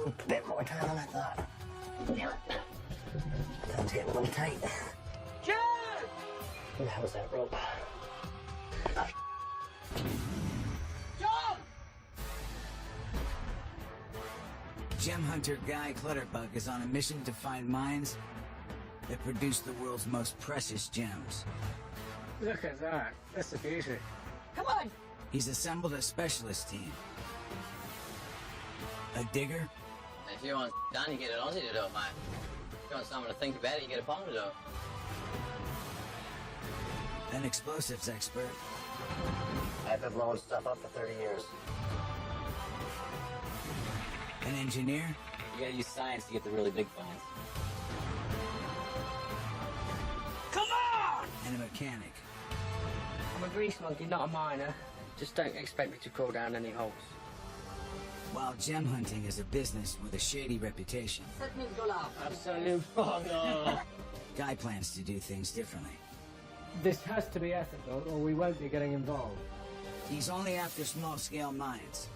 a bit more time than I thought. Damn it. Time's getting a little tight. Jim! Where the hell's that rope? Oh, John! Gem hunter Guy Clutterbug is on a mission to find mines that produce the world's most precious gems. Look at that. That's a beauty. Come on! He's assembled a specialist team. A digger, If you want done, you get it Aussie to do it, mate. If you want someone to think about it, you get a Pong to do it. an explosives expert, I've been blowing stuff up for 30 years. an engineer, You gotta use science to get the really big finds. Come on! and a mechanic. I'm a grease monkey, not a miner. Just don't expect me to crawl down any holes. While gem hunting is a business with a shady reputation, $7,000. Absolute. Oh, no. Guy plans to do things differently. This has to be ethical, or we won't be getting involved. He's only after small-scale mines,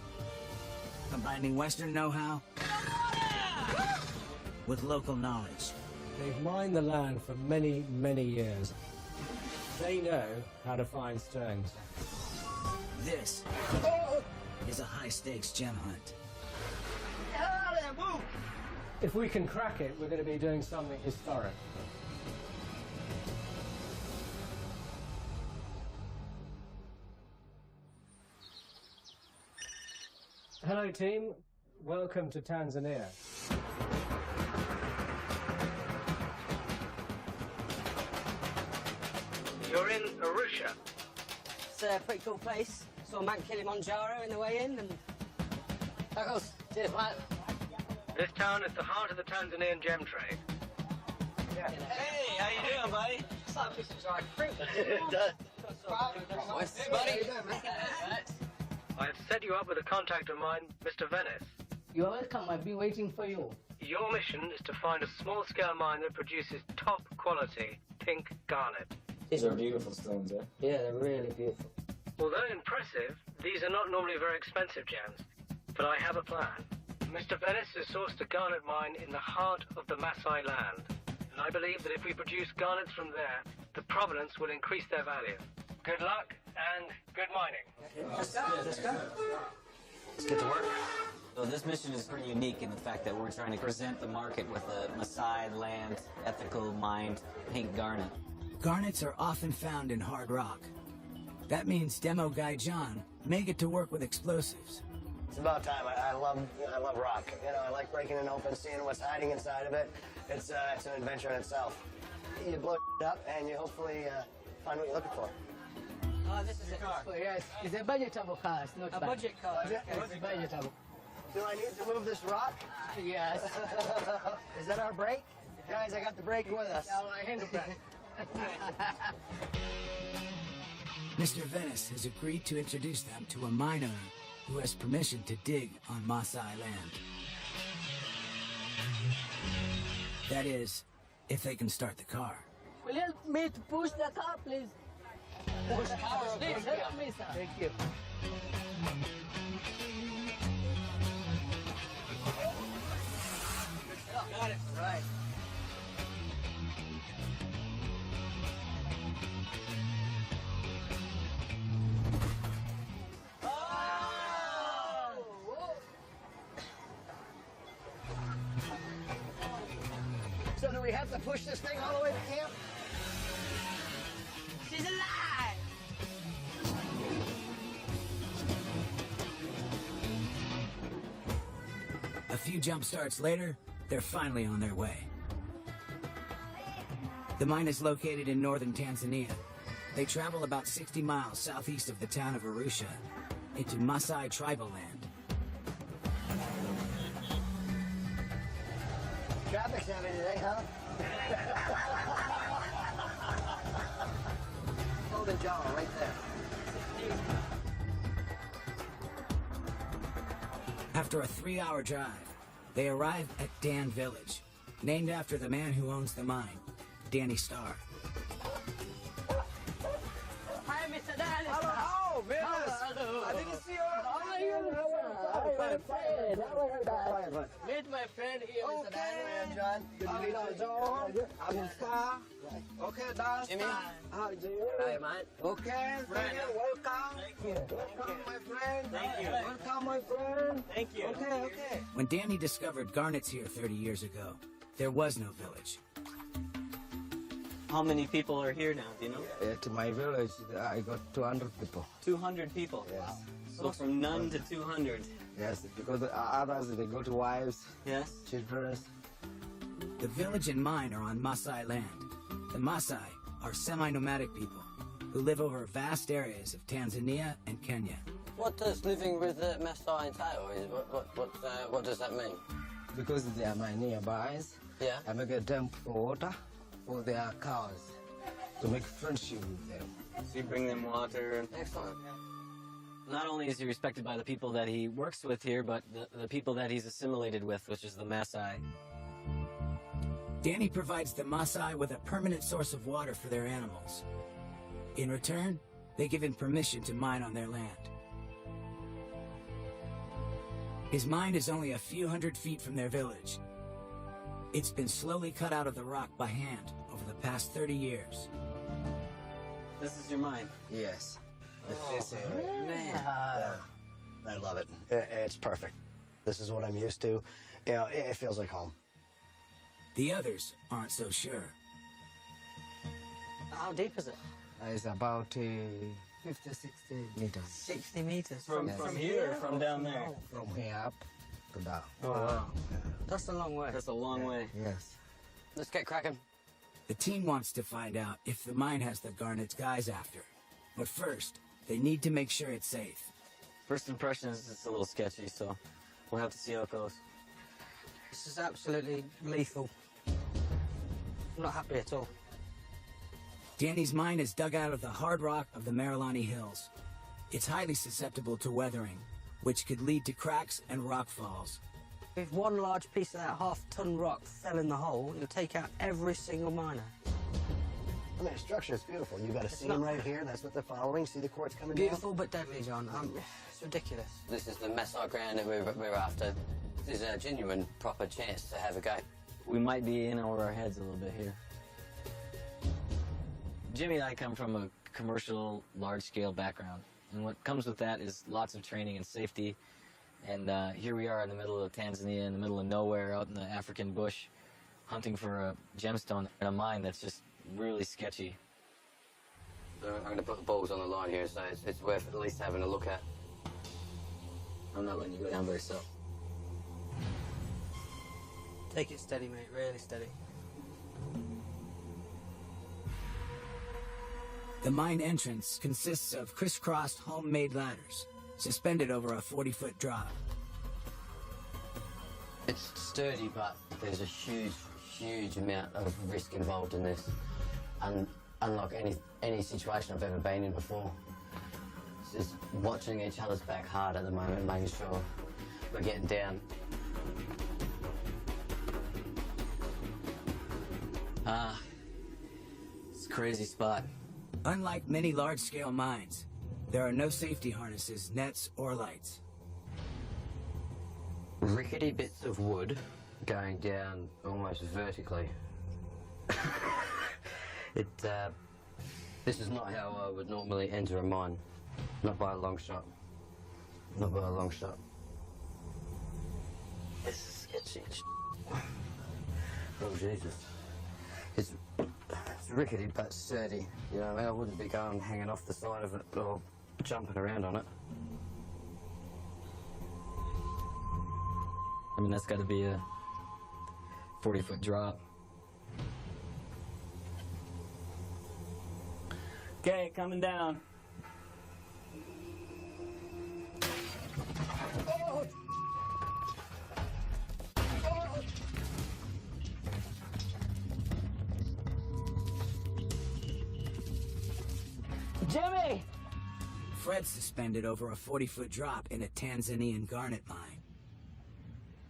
combining Western know-how with local knowledge. They've mined the land for many, many years. They know how to find stones. This is a high-stakes gem hunt. If we can crack it, we're going to be doing something historic. Hello, team. Welcome to Tanzania. You're in Arusha. It's a pretty cool place. Saw Mount Kilimanjaro in the way in, and Douglas, cheers, mate. This town is the heart of the Tanzanian gem trade. Hey, how you doing, buddy? It's like a piece of dried fruit. It does. What's buddy? I've set you up with a contact of mine, Mr. Venice. You're welcome. I've been waiting for you. Your mission is to find a small-scale mine that produces top-quality pink garnet. These are beautiful stones, eh? Yeah, they're really beautiful. Although impressive, these are not normally very expensive gems. But I have a plan. Mr. Venice has sourced a garnet mine in the heart of the Maasai land. And I believe that if we produce garnets from there, the provenance will increase their value. Good luck and good mining. Let's go. Let's go. Let's get to work. So this mission is pretty unique in the fact that we're trying to present the market with a Maasai land, ethical mined pink garnet. Garnets are often found in hard rock. That means demo guy John may get to work with explosives. It's about time. I love rock. You know, I like breaking it open, seeing what's hiding inside of it. It's an adventure in itself. You blow it up and you hopefully find what you're looking for. Oh, this is it. Yes, it's a budgetable car. It's not A bad. budget car. Budget? It's budgetable. Do I need to move this rock? Yes. Is that our brake? Guys, I got the brake with us. Now I handle that. Mr. Venice has agreed to introduce them to a mine owner who has permission to dig on Maasai land. That is, if they can start the car. Will you help me to push the car, please? Push the car, please. Help me, sir. Thank you. Got it. Right. So do we have to push this thing all the way to camp? She's alive! A few jump starts later, they're finally on their way. The mine is located in northern Tanzania. They travel about 60 miles southeast of the town of Arusha into Maasai tribal land. Traffic's heavy today, huh? Golden Jaw right there. After a 3-hour drive, they arrive at Dan Village, named after the man who owns the mine, Danny Starr. Hi, Mr. Dallas. Oh, man. Hello. I didn't see you. How are you? my friend. Meet my friend here, Mr. Dynamite. John. Good to meet you, John. I'm Star. Okay, that's Jimmy. How Jimmy? Hey, mate. Okay, thank you. Welcome. Welcome, my friend. Thank you. Welcome, my friend. Thank you. Okay. When Danny discovered garnets here 30 years ago, there was no village. How many people are here now, do you know? At my village, I got 200 people. 200 people. Yes. So from none to 200. Yes, because the others, they got wives, Yes? children. The village and mine are on Maasai land. The Maasai are semi-nomadic people who live over vast areas of Tanzania and Kenya. What does living with the Maasai entail? What does that mean? Because they are my nearbys, Yeah. I make a dam for water for their cows to make friendship with them. So you bring them water. Excellent. Not only is he respected by the people that he works with here, but the people that he's assimilated with, which is the Maasai. Danny provides the Maasai with a permanent source of water for their animals. In return, they give him permission to mine on their land. His mine is only a few hundred feet from their village. It's been slowly cut out of the rock by hand over the past 30 years. This is your mine. Yes. Man. I love it. It's perfect. This is what I'm used to. You know, it feels like home. The others aren't so sure. How deep is it? It's about 50, 60 meters. 60 meters. From here or from down there? From here up to down. Oh, wow. That's a long way. That's a long way. Yes. Let's get cracking. The team wants to find out if the mine has the Garnet's guys after. But first, they need to make sure it's safe. First impressions, it's a little sketchy, so we'll have to see how it goes. This is absolutely lethal. I'm not happy at all. Danny's mine is dug out of the hard rock of the Marilani Hills. It's highly susceptible to weathering, which could lead to cracks and rock falls. If one large piece of that half-ton rock fell in the hole, it'll take out every single miner. I mean, the structure is beautiful. You got a seam right here. That's what they're following. See the quartz coming Beautiful but deadly, John. It's ridiculous. This is the Maasai ground that we're after. There's a genuine, proper chance to have a go. We might be in over our heads a little bit here. Jimmy and I come from a commercial, large-scale background. And what comes with that is lots of training and safety. And here we are in the middle of Tanzania, in the middle of nowhere, out in the African bush, hunting for a gemstone in a mine that's just really sketchy. I'm going to put the balls on the line here, so it's worth at least having a look at. I'm not letting you go down by yourself. Take it steady, mate. Really steady. The mine entrance consists of crisscrossed homemade ladders, suspended over a 40-foot drop. It's sturdy, but there's a huge amount of risk involved in this. And unlike any situation I've ever been in before, it's just watching each other's back hard at the moment, making sure we're getting down. It's a crazy spot. Unlike many large-scale mines, there are no safety harnesses, nets, or lights. Rickety bits of wood going down almost vertically. This is not how I would normally enter a mine. Not by a long shot. Not by a long shot. This is sketchy. Oh, Jesus. It's rickety but sturdy. You know what I mean? I wouldn't be going hanging off the side of it or jumping around on it. I mean, that's got to be a 40-foot drop. Okay, coming down. Jimmy! Fred's suspended over a 40-foot drop in a Tanzanian garnet mine.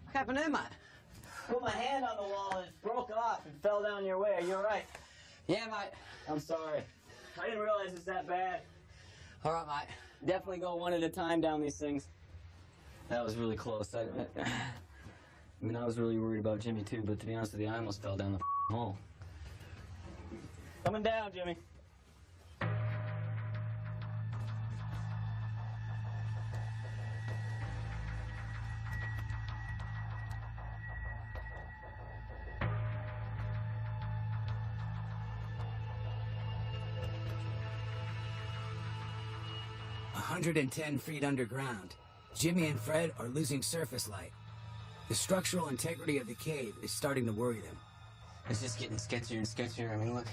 What happened there, mate? Put my hand on the wall and it broke off and fell down your way. Are you all right? Yeah, mate. I'm sorry. I didn't realize it's that bad. All right, mate. Definitely go one at a time down these things. That was really close. I mean, I was really worried about Jimmy too, but to be honest with you, I almost fell down the hole. Coming down, Jimmy. A 110 feet underground, Jimmy and Fred are losing surface light. The structural integrity of the cave is starting to worry them. It's just getting sketchier and sketchier. I mean, look,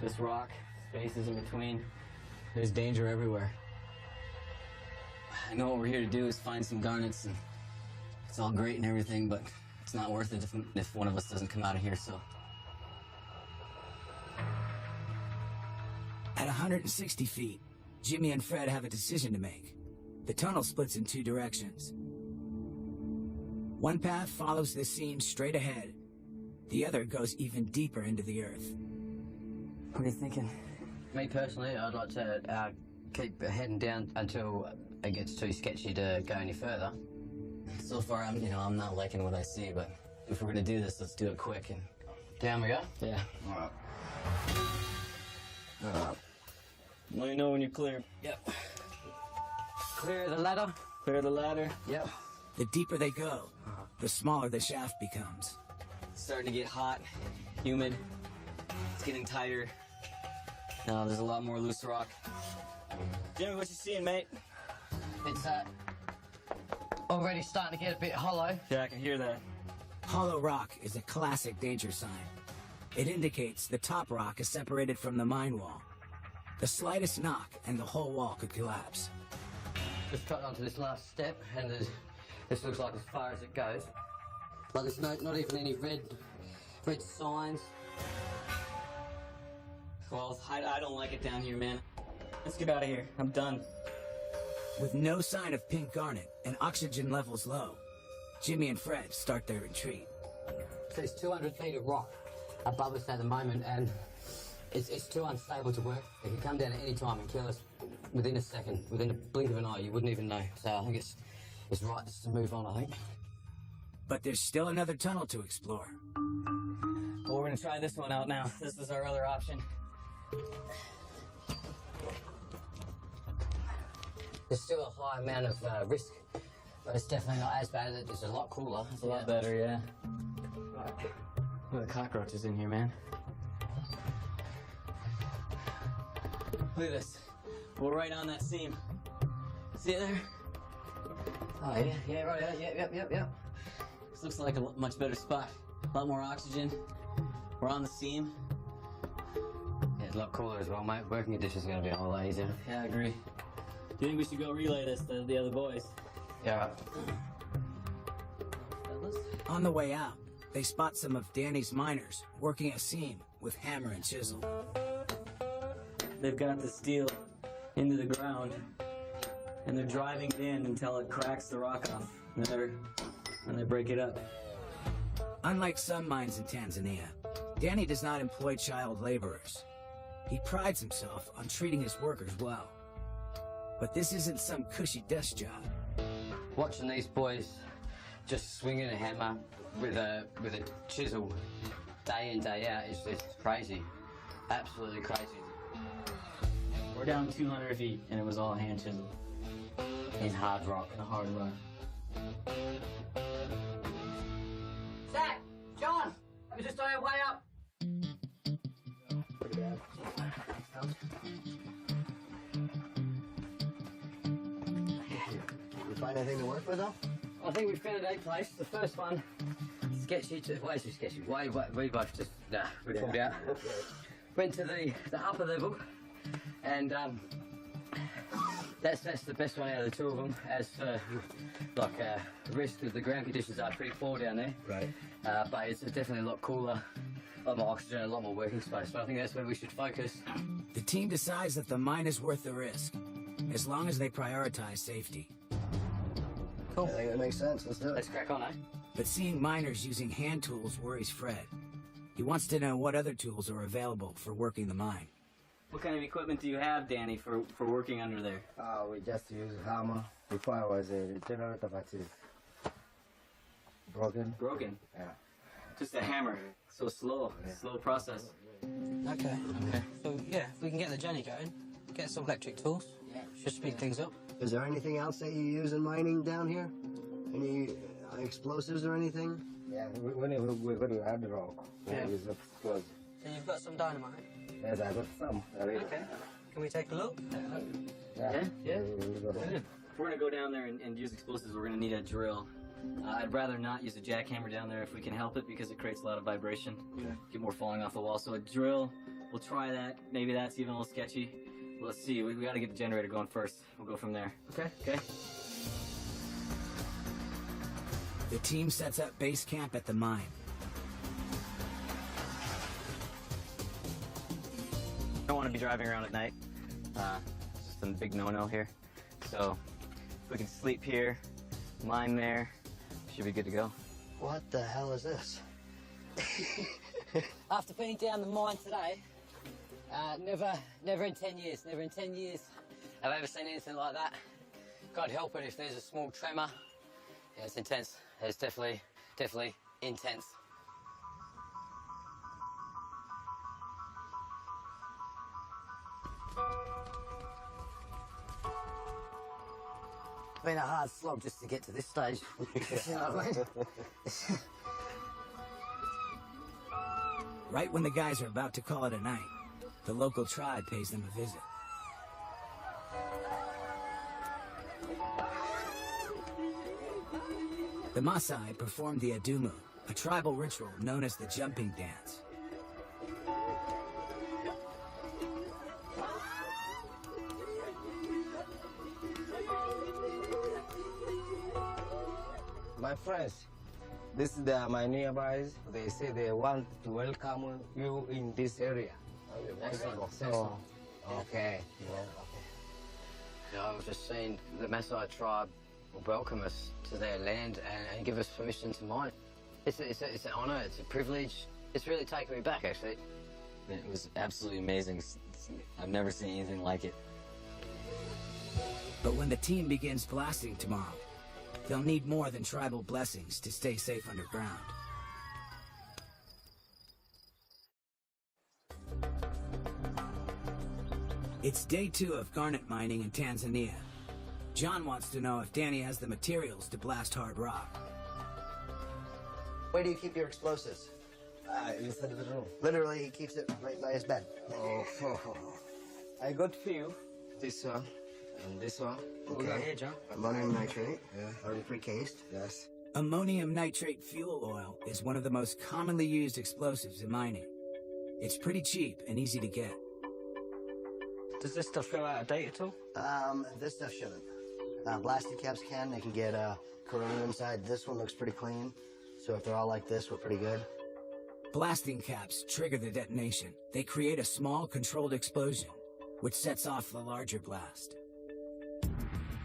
this rock, spaces in between. There's danger everywhere. I know what we're here to do is find some garnets, and it's all great and everything, but it's not worth it if one of us doesn't come out of here, so. At 160 feet, Jimmy and Fred have a decision to make. The tunnel splits in two directions. One path follows the seam straight ahead. The other goes even deeper into the earth. What are you thinking? Me personally, I'd like to keep heading down until it gets too sketchy to go any further. So far, I'm not liking what I see, but if we're gonna do this, let's do it quick and Down we go? yeah. Alright. Let me know when you're clear. Yep. Clear the ladder? Clear the ladder. Yep. The deeper they go, the smaller the shaft becomes. It's starting to get hot, humid. It's getting tighter. Now there's a lot more loose rock. Jimmy, what you seeing, mate? It's already starting to get a bit hollow. Yeah, I can hear that. Hollow rock is a classic danger sign. It indicates the top rock is separated from the mine wall. The slightest knock and the whole wall could collapse. Just cut onto this last step, and this looks like as far as it goes. But there's not even any red signs. Well, I don't like it down here, man. Let's get out of here. I'm done. With no sign of pink garnet and oxygen levels low, Jimmy and Fred start their retreat. There's 200 feet of rock above us at the moment, and it's too unstable to work. It could come down at any time and kill us within a second, within a blink of an eye. You wouldn't even know. So I think it's right just to move on, I think. But there's still another tunnel to explore. Well, we're gonna try this one out now. This is our other option. There's still a high amount of risk, but it's definitely not as bad. It's a lot cooler. It's a lot better, yeah. Look at the cockroaches in here, man. Look at this. We're right on that seam. See it there? Oh, yeah, right, yep. This looks like a much better spot. A lot more oxygen. We're on the seam. Yeah, it's a lot cooler as well, mate. Working conditions are going to be a whole lot easier. Yeah, I agree. Do you think we should go relay this to the other boys? Yeah, right. Fellas? On the way out, they spot some of Danny's miners working a seam with hammer and chisel. They've got the steel into the ground, and they're driving it in until it cracks the rock off, and then they break it up. Unlike some mines in Tanzania, Danny does not employ child laborers. He prides himself on treating his workers well. But this isn't some cushy desk job. Watching these boys just swinging a hammer with a chisel day in, day out is just crazy. Absolutely crazy. We're down 200 feet, and it was all hand chiseled. In hard rock. In a hard rock. Zach! John! We're just on our way up. You find anything to work with, though? I think we've found a place. The first one, sketchy, way too sketchy. We both just, we pulled out. Went to the upper level, and that's the best one out of the two of them. As for the rest of the ground conditions are pretty poor down there. Right. But it's definitely a lot cooler, a lot more oxygen, a lot more working space. But I think that's where we should focus. The team decides that the mine is worth the risk, as long as they prioritize safety. Cool. I think that makes sense. Let's do it. Let's crack on, eh? But seeing miners using hand tools worries Fred. He wants to know what other tools are available for working the mine. What kind of equipment do you have, Danny, for working under there? We just use hammer. Before I was a generator, but it's broken. Broken? Yeah. Just a hammer. So slow. Slow process. Okay. So, yeah, if we can get the Jenny going, get some electric tools, should speed things up. Is there anything else that you use in mining down here? Any explosives or anything? Yeah, when you add the rock, we use explosive. So you've got some dynamite? Yes, I got some. Okay. Can we take a look? Yeah? We'll go. If we're going to go down there and use explosives, we're going to need a drill. I'd rather not use a jackhammer down there if we can help it because it creates a lot of vibration. Get more falling off the wall. So a drill, we'll try that. Maybe that's even a little sketchy. Let's see. We got to get the generator going first. We'll go from there. Okay? The team sets up base camp at the mine. Don't want to be driving around at night. It's just a big no-no here. So if we can sleep here, mine there, should be good to go. What the hell is this? After being down the mine today, never in 10 years have I ever seen anything like that. God help it if there's a small tremor. Yeah, it's intense. It's definitely intense. It's been a hard slog just to get to this stage. You know what I mean? Right when the guys are about to call it a night, the local tribe pays them a visit. The Maasai performed the Adumu, a tribal ritual known as the jumping dance. My friends, this is my nearbys. They say they want to welcome you in this area. So, okay. Yeah, I was just saying the Maasai tribe will welcome us to their land and give us permission to mine. It's an honour, it's a privilege. It's really taken me back, actually. It was absolutely amazing. I've never seen anything like it. But when the team begins blasting tomorrow, they'll need more than tribal blessings to stay safe underground. It's day 2 of garnet mining in Tanzania. John wants to know if Danny has the materials to blast hard rock. Where do you keep your explosives? Inside the room. Literally, he keeps it right by his bed. I got few. This one and this one. What we got here, John? Ammonium nitrate. Yeah. Already pre-cased. Yes. Ammonium nitrate fuel oil is one of the most commonly used explosives in mining. It's pretty cheap and easy to get. Does this stuff go out of date at all? This stuff shouldn't. Blasting caps can. They can get corrosion inside. This one looks pretty clean. So if they're all like this, we're pretty good. Blasting caps trigger the detonation. They create a small, controlled explosion, which sets off the larger blast.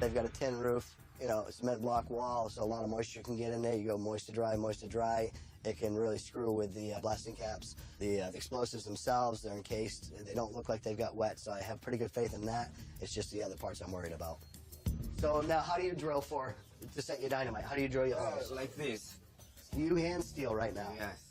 They've got a tin roof, you know, cement block wall, so a lot of moisture can get in there. You go moist to dry. It can really screw with the blasting caps. The explosives themselves, they're encased. They don't look like they've got wet, so I have pretty good faith in that. It's just the other parts I'm worried about. So now, how do you drill to set your dynamite? How do you drill your holes? Like this. You hand steel right now. Yes.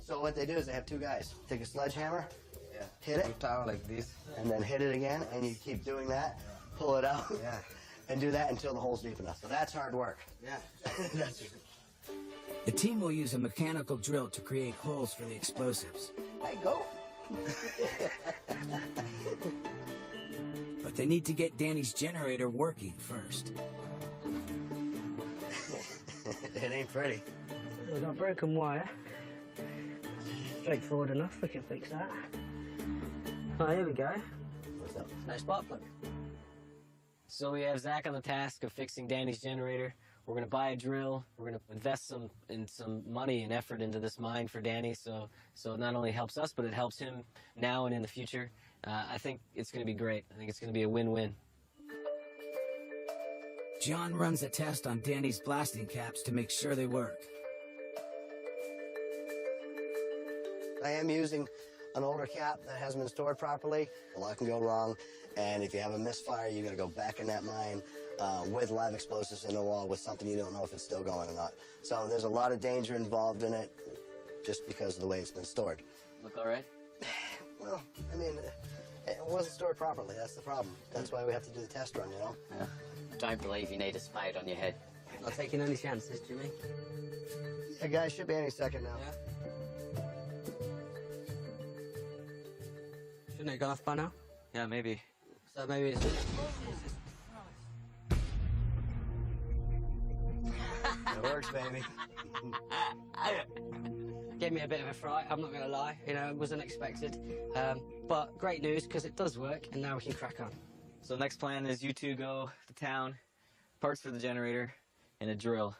So what they do is they have 2 guys. Take a sledgehammer, Yeah. hit it, You turn like this. and then hit it again, and you keep doing that, pull it out, Yeah. and do that until the hole's deep enough. So that's hard work. Yeah. The team will use a mechanical drill to create holes for the explosives. Hey, go. But they need to get Danny's generator working first. It ain't pretty. We've got broken wire. Straightforward enough, we can fix that. Oh, here we go. What's up? Nice spark plug. So we have Zach on the task of fixing Danny's generator. We're going to buy a drill. We're going to invest some money and effort into this mine for Danny. So it not only helps us, but it helps him now and in the future. I think it's going to be great. I think it's going to be a win-win. John runs a test on Danny's blasting caps to make sure they work. I am using an older cap that hasn't been stored properly, a lot can go wrong. And if you have a misfire, you're going to go back in that mine with live explosives in the wall with something you don't know if it's still going or not. So there's a lot of danger involved in it just because of the way it's been stored. Look all right? Well, I mean, it wasn't stored properly. That's the problem. That's why we have to do the test run, you know? Yeah. Don't believe you need a spade on your head. Not taking any chances, Jimmy. The guy should be any second now. Yeah. Shouldn't it go off by now? Yeah, maybe. So maybe it's... It works, baby. Gave me a bit of a fright, I'm not going to lie. You know, it was unexpected. But great news, because it does work, and now we can crack on. So next plan is you two go to town, parts for the generator, and a drill.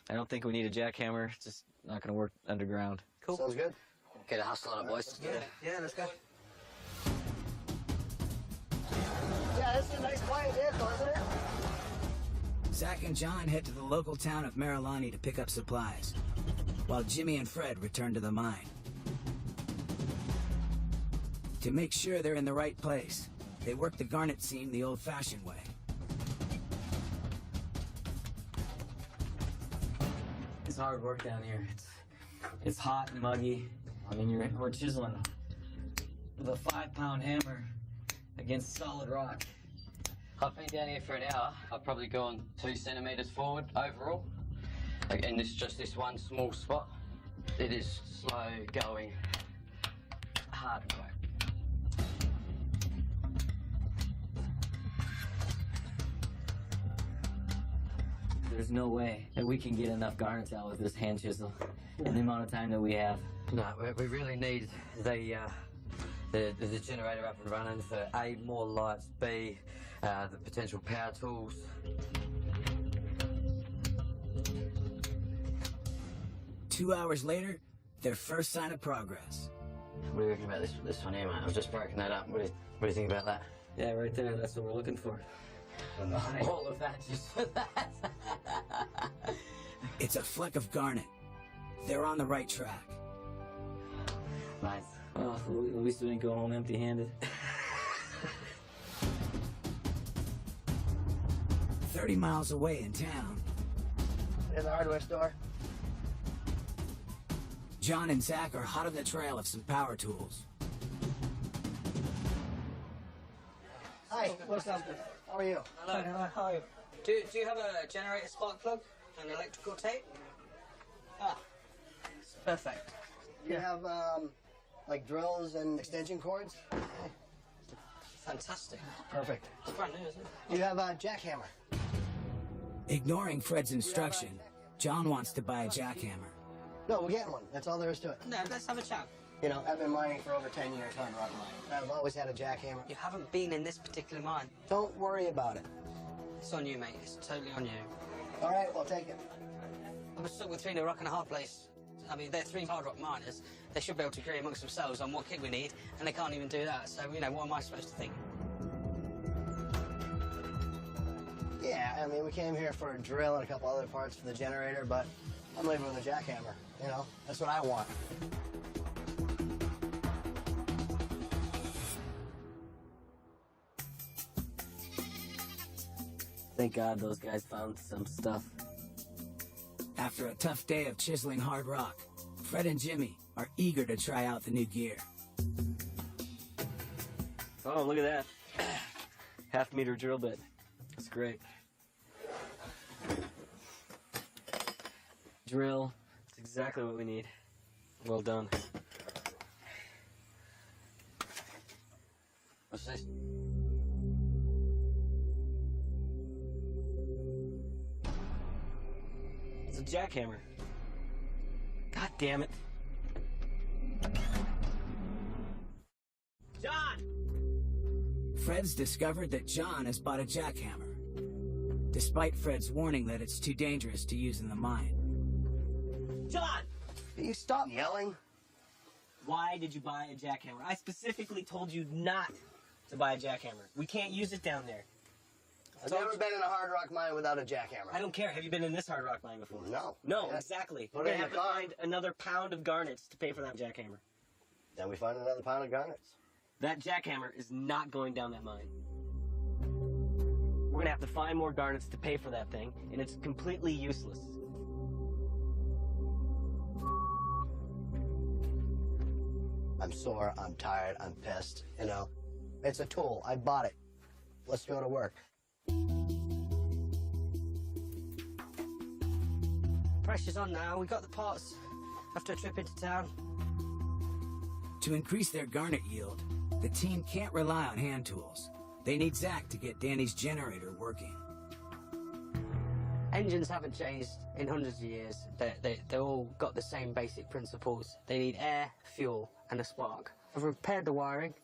I don't think we need a jackhammer. It's just not going to work underground. Cool. Sounds good. Get a hustle on it, boys. Yeah, let's go. Yeah, this is a nice quiet vehicle, isn't it? Zach and John head to the local town of Marilani to pick up supplies, while Jimmy and Fred return to the mine. To make sure they're in the right place, they work the garnet seam the old-fashioned way. It's hard work down here. It's hot and muggy. I mean, we're chiseling with a 5-pound hammer against solid rock. I've been down here for an hour. I've probably gone 2 centimetres forward overall. And just this one small spot. It is slow going, hard work. There's no way that we can get enough garnets out with this hand chisel in the amount of time that we have. No, we really need the generator up and running for A, more lights, B, the potential power tools. Two hours later, their first sign of progress. What do you reckon about this one here, mate? I've just broken that up. What do you think about that? Yeah, right there. That's what we're looking for. All of that just for that. It's a fleck of garnet. They're on the right track. Nice. Well, at least we didn't go home empty-handed. 30 miles away in town, In the hardware store. John and Zach are hot on the trail of some power tools. Hi, what's up? How are you? Hello. How are you? Do you have a generator spark plug and electrical tape? Ah, it's perfect. You have, like drills and extension cords? Fantastic. Perfect. It's brand new, isn't it? You have a jackhammer. Ignoring Fred's instruction, John wants to buy a jackhammer. No, we're getting one. That's all there is to it. No, let's have a chat. You know, I've been mining for over 10 years, hard rock mining. I've always had a jackhammer. You haven't been in this particular mine. Don't worry about it. It's on you, mate. It's totally on you. All right, well, take it. I'm stuck between a rock and a hard place. I mean, they're 3 hard rock miners. They should be able to agree amongst themselves on what kit we need, and they can't even do that. So, you know, what am I supposed to think? Yeah, I mean, we came here for a drill and a couple other parts for the generator, but I'm leaving with a jackhammer. You know, that's what I want. Thank God those guys found some stuff. After a tough day of chiseling hard rock, Fred and Jimmy are eager to try out the new gear. Oh, look at that. Half-meter drill bit. That's great. Drill. That's exactly what we need. Well done. What's this? It's a jackhammer. God damn it. John! Fred's discovered that John has bought a jackhammer, despite Fred's warning that it's too dangerous to use in the mine. John! Will you stop yelling? Why did you buy a jackhammer? I specifically told you not to buy a jackhammer. We can't use it down there. I've never been in a hard rock mine without a jackhammer. I don't care. Have you been in this hard rock mine before? No. No, Yeah. exactly. Put We're it going to in have the to car. find another pound of garnets to pay for that jackhammer. Then we find another pile of garnets. That jackhammer is not going down that mine. We're gonna have to find more garnets to pay for that thing, and it's completely useless. I'm sore, I'm tired, I'm pissed, you know. It's a tool, I bought it. Let's go to work. Pressure's on now. We got the parts after a trip into town. To increase their garnet yield, the team can't rely on hand tools. They need Zach to get Danny's generator working. Engines haven't changed in hundreds of years. They're all got the same basic principles. They need air, fuel, and a spark. I've repaired the wiring.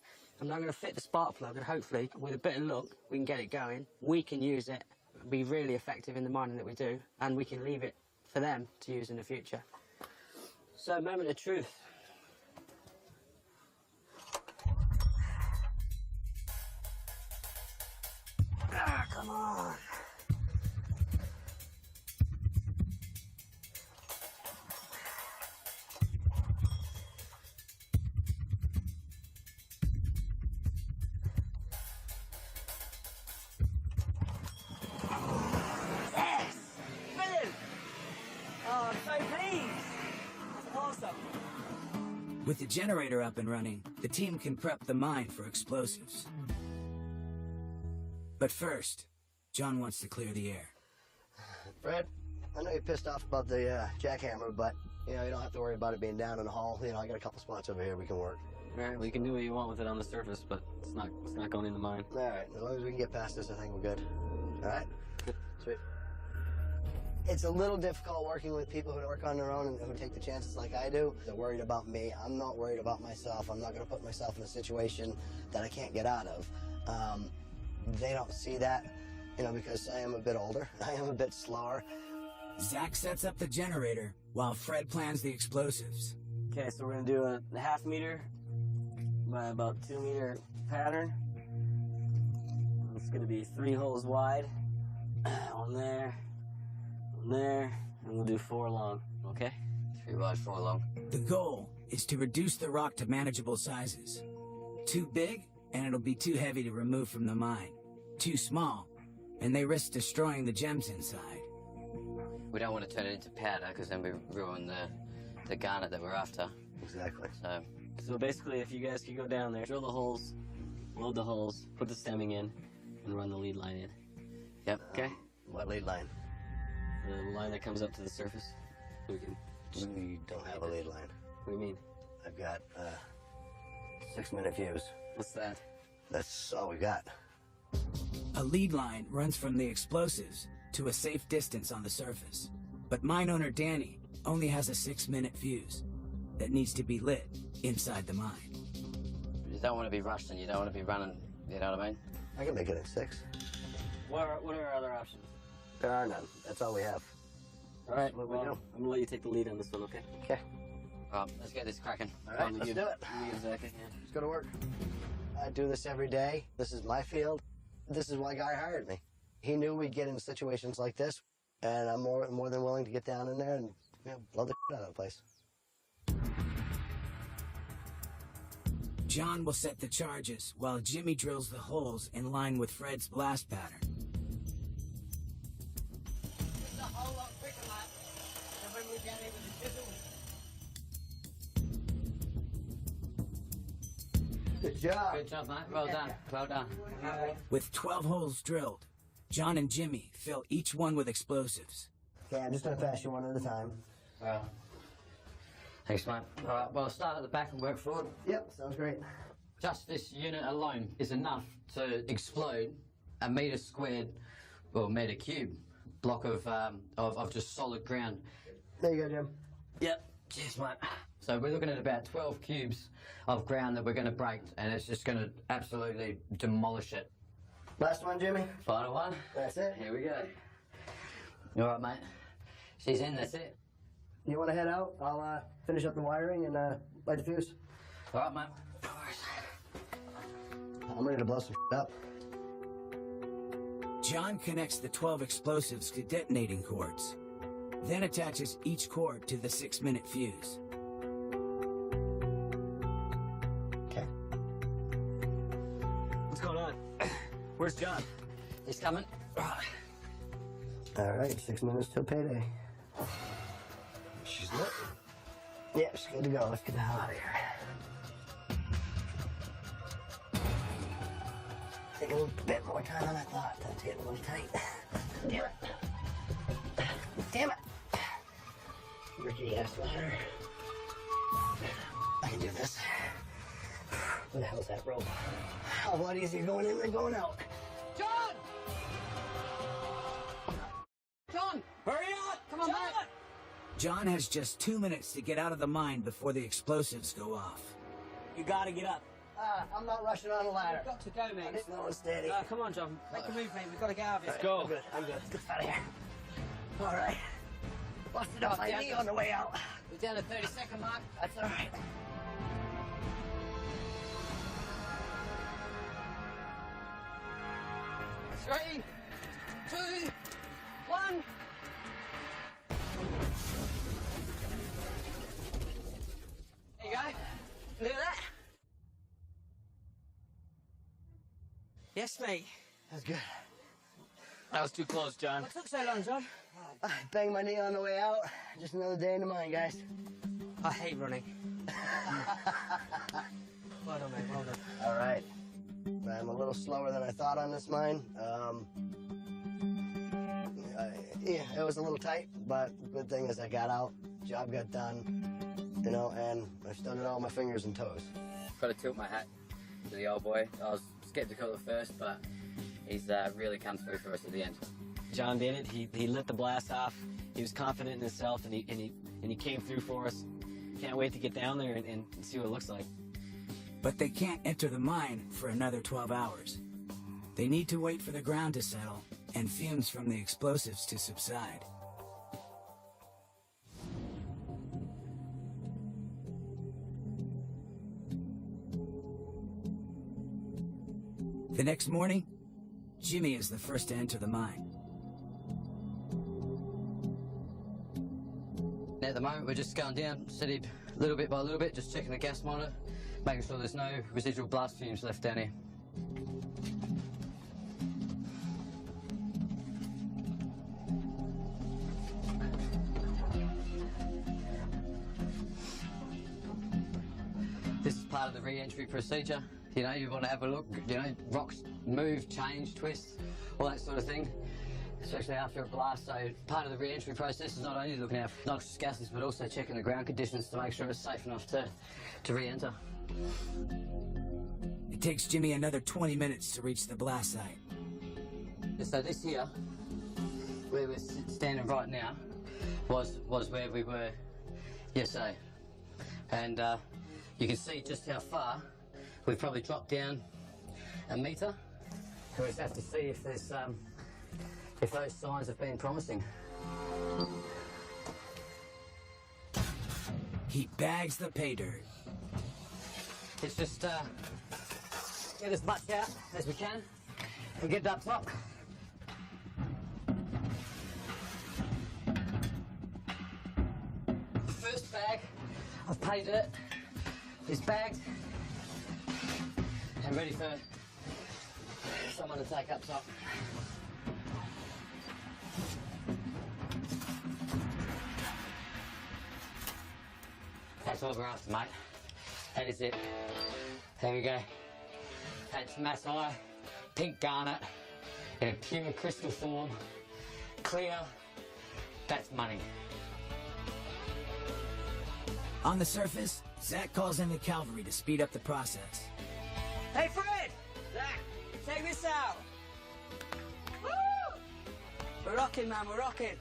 I'm now going to fit the spark plug, and hopefully, with a bit of luck, we can get it going. We can use it, be really effective in the mining that we do, and we can leave it for them to use in the future. So, moment of truth. Ah, come on. Yes! Brilliant! Oh, I'm so pleased. That's awesome. With the generator up and running, the team can prep the mine for explosives. But first, John wants to clear the air. Fred, I know you're pissed off about the jackhammer, but, you know, you don't have to worry about it being down in the hole. You know, I got a couple spots over here we can work. All right, well, you can do what you want with it on the surface, but it's not going in the mine. All right, as long as we can get past this, I think we're good. All right? Sweet. It's a little difficult working with people who work on their own and who take the chances like I do. They're worried about me. I'm not worried about myself. I'm not going to put myself in a situation that I can't get out of. They don't see that, you know, because I am a bit older. I am a bit slower. Zach sets up the generator while Fred plans the explosives. Okay, so we're gonna do a ½ meter by about 2 meter pattern. It's gonna be 3 holes wide. One there, and we'll do 4 long, okay? 3 wide, 4 long. The goal is to reduce the rock to manageable sizes. Too big, and it'll be too heavy to remove from the mine. Too small, and they risk destroying the gems inside. We don't want to turn it into powder because then we ruin the garnet that we're after. Exactly. So basically, if you guys could go down there, drill the holes, load the holes, put the stemming in, and run the lead line in. Yep. Okay. What lead line? The line that comes up to the surface. We can. We don't have a lead line. What do you mean? I've got 6-minute fuse. What's that? That's all we got. A lead line runs from the explosives to a safe distance on the surface. But mine owner Danny only has a 6-minute fuse that needs to be lit inside the mine. You don't want to be rushed and you don't want to be running, you know what I mean? I can make it in 6. What are our other options? There are none. That's all we have. All right, What well, we do. I'm gonna let you take the lead on this one, okay? Okay. Well, let's get this cracking. All right, let's do it. Exactly. Let's go to work. I do this every day. This is my field. This is why Guy hired me. He knew we'd get into situations like this, and I'm more than willing to get down in there and, you know, blow the out of the place. John will set the charges while Jimmy drills the holes in line with Fred's blast pattern. It's a whole lot quicker, man, than when we get into the chisel. Good job. Good job, mate. Well done. Well done. With 12 holes drilled, John and Jimmy fill each one with explosives. Okay, I'm just going to pass you one at a time. Well, thanks, mate. All right, well, start at the back and work forward. Yep, sounds great. Just this unit alone is enough to explode a metre squared, or metre cube, block of just solid ground. There you go, Jim. Yep. Cheers, mate. So we're looking at about 12 cubes of ground that we're going to break, and it's just going to absolutely demolish it. Last one, Jimmy. Final one. That's it. Here we go. All right, mate. She's in. That's it. You want to head out? I'll finish up the wiring and light the fuse. All right, mate. No worries. I'm ready to blow some up. John connects the 12 explosives to detonating cords, then attaches each cord to the 6-minute fuse. Where's John? He's coming. All right, 6 minutes till payday. She's lit. Yeah, she's good to go. Let's get the hell out of here. Taking a little bit more time than I thought. That's getting a little tight. Damn it. Damn it. Ricky ass ladder. I can do this. Where the hell's that rope? A lot easier going in than going out. John! John! Hurry up! Come on, mate! John has just 2 minutes to get out of the mine before the explosives go off. You gotta get up. I'm not rushing on a ladder. You've got to go, mate. It's slow and steady. Come on, John. Make a move, mate. We've got to get out of here. Let's go. I'm good. Let's get out of here. All right. Busted up my knee on the way out. We're down to 30-second mark. That's all right. Three, two, one. There you go. Look at that. Yes, mate. That's good. That was too close, John. What took so long, John? I banged my knee on the way out. Just another day in the mine, guys. I hate running. Well done, mate. Well done. All right. I'm a little slower than I thought on this mine. Yeah, it was a little tight, but good thing is I got out. Job got done, you know, and I've still got all my fingers and toes. Got to tilt my hat to the old boy. I was skeptical at first, but he's really come through for us at the end. John did it. He lit the blast off. He was confident in himself, and he came through for us. Can't wait to get down there and see what it looks like. But they can't enter the mine for another 12 hours. They need to wait for the ground to settle and fumes from the explosives to subside. The next morning, Jimmy is the first to enter the mine. At the moment, we're just going down, steady, little bit by little bit, just checking the gas monitor, making sure there's no residual blast fumes left down here. This is part of the re-entry procedure. You know, you want to have a look, you know, rocks move, change, twist, all that sort of thing, especially after a blast. So part of the re-entry process is not only looking out for noxious gases, but also checking the ground conditions to make sure it's safe enough to re-enter. It takes Jimmy another 20 minutes to reach the blast site. So this here, where we're standing right now, was where we were yesterday. And you can see just how far we've probably dropped down a metre. We just have to see if there's if those signs have been promising. He bags the pay dirt. It's just get as much out as we can and get it up top. First bag of pay dirt is bagged and ready for someone to take up top. That's all we're after, mate. That is it. There we go. That's Maasai pink garnet in a pure crystal form. Clear. That's money. On the surface, Zach calls in the cavalry to speed up the process. Hey, Fred! Zach, check this out. Woo! We're rocking, man. We're rocking.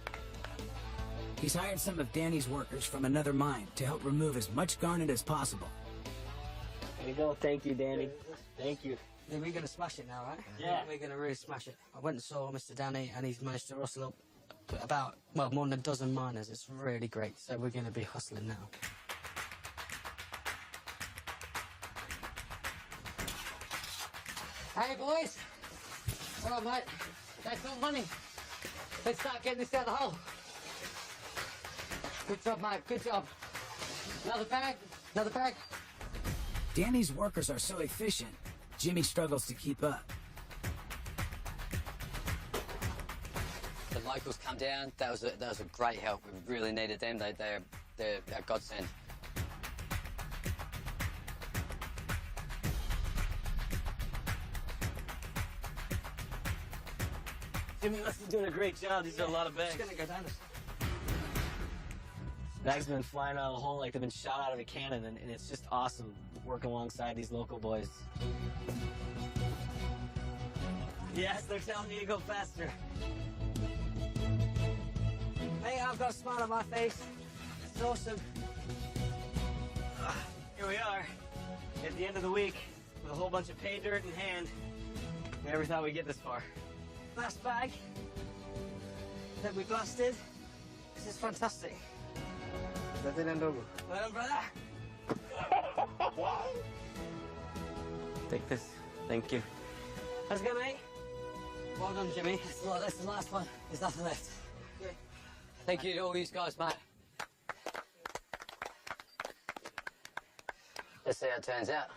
He's hired some of Danny's workers from another mine to help remove as much garnet as possible. There you go. Thank you, Danny. Thank you. We're going to smash it now, right? Yeah. We're going to really smash it. I went and saw Mr. Danny, and he's managed to rustle up about, well, more than a dozen miners. It's really great. So we're going to be hustling now. Hey, boys. All right, mate. That's not money. Let's start getting this out of the hole. Good job, mate. Good job. Another bag. Another bag. Danny's workers are so efficient, Jimmy struggles to keep up. locals come down, that was a great help. We really needed them. They're a godsend. Jimmy must be doing a great job. These are a lot of bags. Just gonna go down this. Bags have been flying out of the hole like they've been shot out of a cannon, and it's just awesome working alongside these local boys. Yes, they're telling me to go faster. Hey, I've got a smile on my face. It's awesome. Here we are, at the end of the week, with a whole bunch of pay dirt in hand. We never thought we'd get this far. Last bag that we blasted. This is fantastic. Well done, brother. Take this. Thank you. Let's go, mate. Well done, Jimmy. That's the last one. There's nothing left. Okay. Thank you to all these guys, mate. Let's see how it turns out.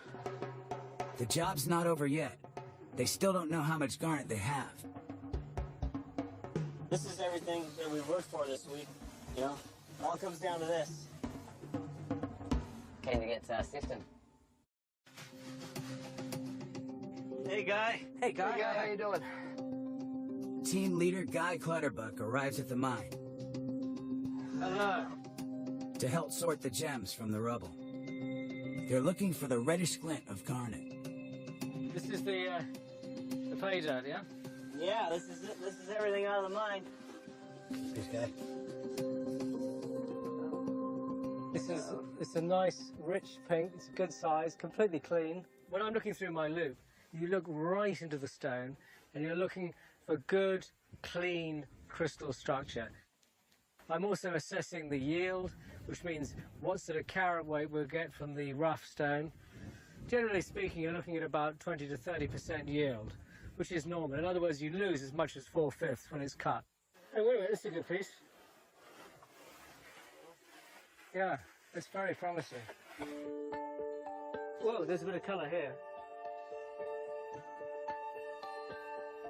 The job's not over yet. They still don't know how much garnet they have. This is everything that we worked for this week, you know? It all comes down to this. Keen to get to our system. Hey, Guy. Hey, Guy. Hey, how you doing? Team leader Guy Clutterbuck arrives at the mine Hello. to help sort the gems from the rubble. They're looking for the reddish glint of garnet. This is the pay dirt, yeah? Yeah, this is it. This is everything out of the mine. This guy. It's a nice, rich pink. It's a good size, completely clean. When I'm looking through my loop, you look right into the stone, and you're looking for good, clean crystal structure. I'm also assessing the yield, which means what sort of carat weight we'll get from the rough stone. Generally speaking, you're looking at about 20 to 30% yield, which is normal. In other words, you lose as much as 4/5 when it's cut. Hey, wait a minute, this is a good piece. Yeah, it's very promising. Whoa, there's a bit of colour here.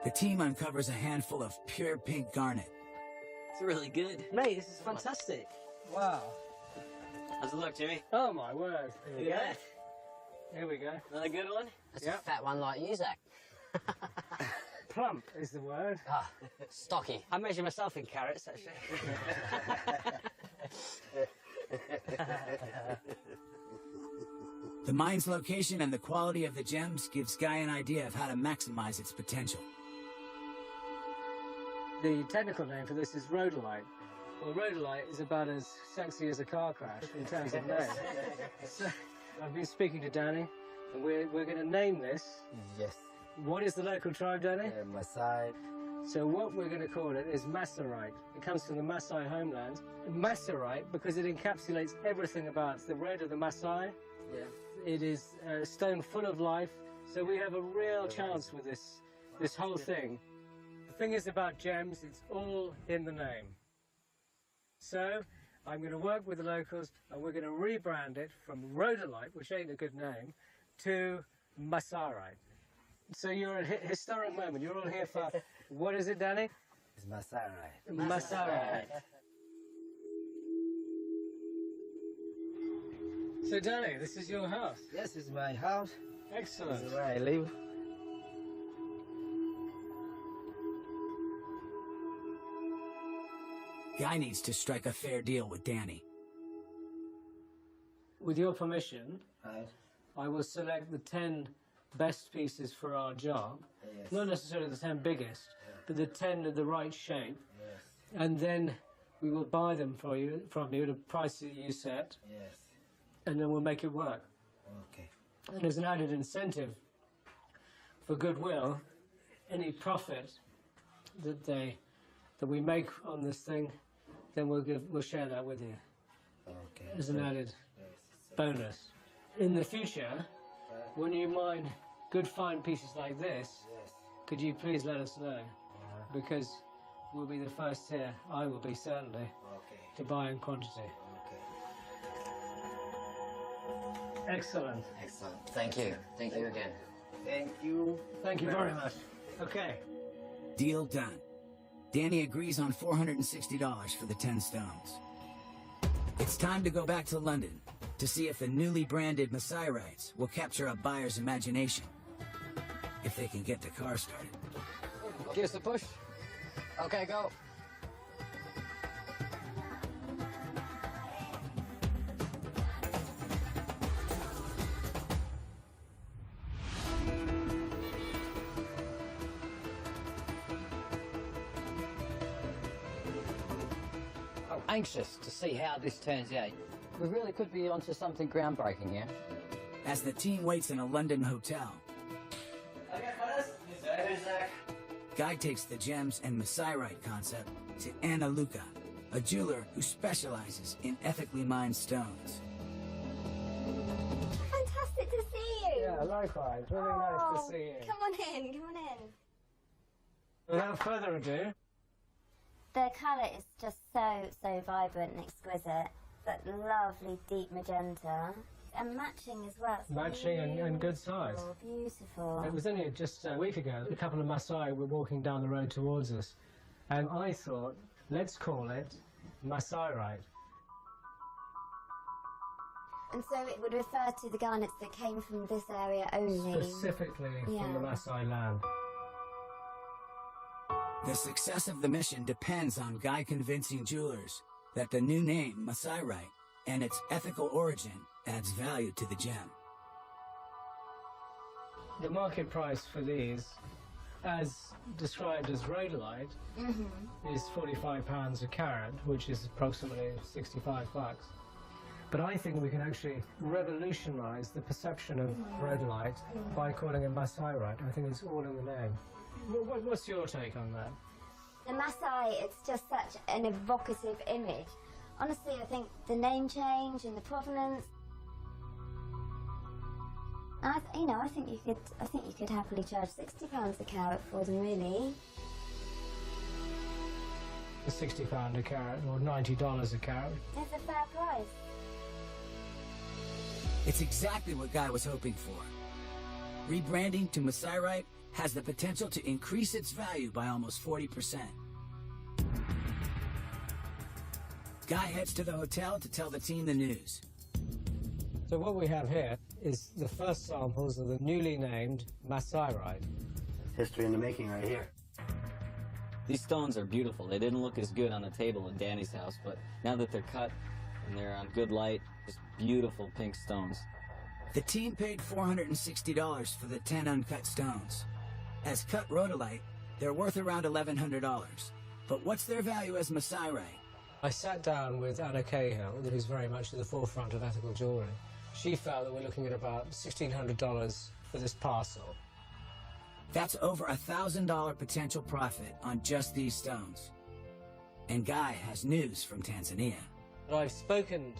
The team uncovers a handful of pure pink garnet. It's really good. Mate, this is fantastic. Wow. How's it look, Jimmy? Oh my word. Here we You go. got it? Here we go. Another good one? That's Yeah. a fat one like you, Zach. Plump is the word. Ah, stocky. I measure myself in carats, actually. The mine's location and the quality of the gems gives Guy an idea of how to maximize its potential. The technical name for this is rhodolite. Well, rhodolite is about as sexy as a car crash in terms of name. So, I've been speaking to Danny, and we're going to name this. Yes. What is the local tribe, Danny? Maasai. So what we're going to call it is Masarite. It comes from the Maasai homeland. Masarite because it encapsulates everything about the red of the Maasai. Yeah. It is a stone full of life, so we have a real chance with this whole thing. The thing is about gems, it's all in the name. So I'm going to work with the locals, and we're going to rebrand it from rhodolite, which ain't a good name, to Masarite. So you're at a historic moment. You're all here for, what is it, Danny? It's Maasai. Masarite. So Danny, this is your house. Yes, it's my house. Excellent. This is where I live. Guy needs to strike a fair deal with Danny. With your permission, Right. I will select the 10 best pieces for our job. Yes. Not necessarily the 10 biggest, but the 10 of the right shape. Yes. And then we will buy them from you at a price that you set, Yes. and then we'll make it work. Okay. And as an added incentive for goodwill, any profit that we make on this thing, then we'll share that with you Okay. as an added Yes. bonus. In the future, when you mine good fine pieces like this, Yes. could you please let us know? Because we'll be the first here, I will be certainly, Okay. to buy in quantity. Okay. Excellent. Excellent. Thank you. Thank you again. Thank you. Thank you very much. Okay. Deal done. Danny agrees on $460 for the 10 stones. It's time to go back to London to see if the newly branded Masai-rites will capture a buyer's imagination, if they can get the car started. Give us a push. Okay, go. I'm anxious to see how this turns out. We really could be onto something groundbreaking here. As the team waits in a London hotel, Guy takes the gems and Masai-rite concept to Anna Luca, a jeweler who specializes in ethically mined stones. Fantastic to see you. Yeah, likewise. Really nice to see you. Come on in, come on in. Without further ado, The colour is just so vibrant and exquisite. That lovely deep magenta. And matching as well. It's matching and good size. Beautiful. It was only just a week ago, a couple of Maasai were walking down the road towards us. And I thought, let's call it Masai-rite. And so it would refer to the garnets that came from this area only. Specifically from the Maasai land. The success of the mission depends on Guy convincing jewelers that the new name, Masai-rite, and its ethical origin adds value to the gem. The market price for these, as described as rhodolite, is £45 a carat, which is approximately 65 bucks. But I think we can actually revolutionise the perception of rhodolite by calling it Masai-rite. I think it's all in the name. What's your take on that? The Maasai, it's just such an evocative image. Honestly, I think the name change and the provenance. I think you could happily charge £60 a carat for them, really. £60 a carat or $90 a carat. It's a fair price. It's exactly what Guy was hoping for. Rebranding to Masai-rite has the potential to increase its value by almost 40%. Guy heads to the hotel to tell the team the news. So what we have here is the first samples of the newly named Masai-rite. History in the making right here. These stones are beautiful. They didn't look as good on the table in Danny's house, but now that they're cut and they're on good light, just beautiful pink stones. The team paid $460 for the 10 uncut stones. As cut rhodolite, they're worth around $1,100. But what's their value as Masai-rite? I sat down with Anna Cahill, who's very much at the forefront of ethical jewellery. She felt that we're looking at about $1,600 for this parcel. That's over $1,000 potential profit on just these stones. And Guy has news from Tanzania. But I've spoken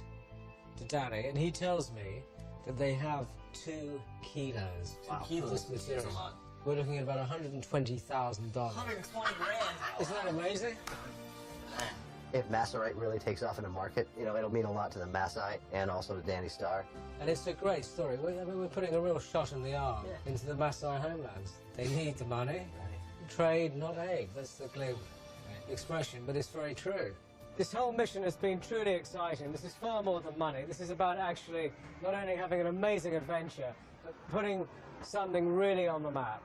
to Danny, and he tells me that they have 2 kilos of this material. We're looking at about $120,000. 120 grand. Isn't that amazing? If Masai-rite really takes off in the market, it'll mean a lot to the Maasai and also to Danny Starr. And it's a great story. We're putting a real shot in the arm into the Maasai homelands. They need the money. Trade, not aid. That's the glib expression, but it's very true. This whole mission has been truly exciting. This is far more than money. This is about actually not only having an amazing adventure, but putting something really on the map.